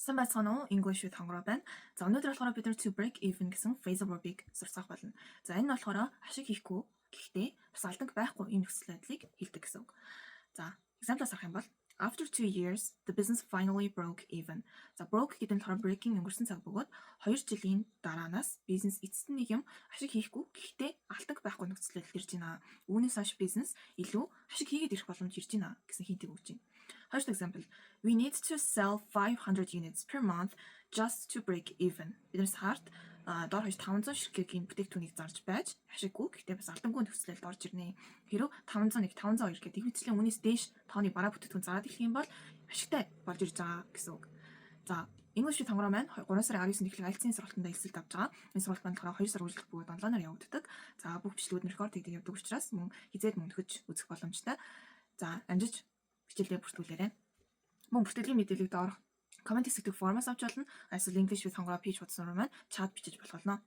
Сайн байцгаана уу? English with хонгороо байна. За өнөөдөр болохоор бид нар to break even гэсэн phrasal verb-ийг сурцгаах болно. За энэ нь болохоор ашиг хийхгүй гэхдээ бас алданг байхгүй энэ нөхцөл байдлыг хэлдэг гэсэн үг. За example-аас харах юм бол after 2 years the business finally broke even. За broke гэдэг нь болохоор breaking өнгөрсөн цаг бөгөөд 2 жилийн дараанаас бизнес эцэст нь нэг юм ашиг хийхгүй гэхдээ алданг байхгүй нөхцөл байдал ирж байна. Үүнээс хойш бизнес илүү ашиг хийгээд ирэх боломж ирж байна гэсэн хинтийг өгч байна. First example, we need to sell 500 units per month just to break even. Биднээс хард доор хойш 500 ширхгийн бүтээгдэхүүнийг зарж байж ашиггүй гэхдээ бас алдангүй нөхцөлд орж ирнэ. Хэрэв 501, 502 гэдэг их хвцлийн үнээс дээш тооны бараа бүтээгдэхүүн зараад ирэх юм бол ашигтай болж ирж байгаа гэсэн үг. За English with хонгороо маань 3 сарын 19-нд эхлэх IELTS-ийн сургалтанд элсэлт авч байгаа. Энэ сургалт маань болохоор 2 сар үргэлжлэх бөгөөд онлайнаар явагддаг. За бүх бичлэгүүд нь рекорд хийдэг явдаг учраас мөн хизээд мөнхөж үзэх боломжтой. За амжиж хичээлдээ бүртгүүлээрэй. Мөн бүртгэлийн мэдээллийг доорх comment хэсэгт формаас авч болно. Эсвэл English with хонгороо page хуудас руу маань чат бичиж болох болно.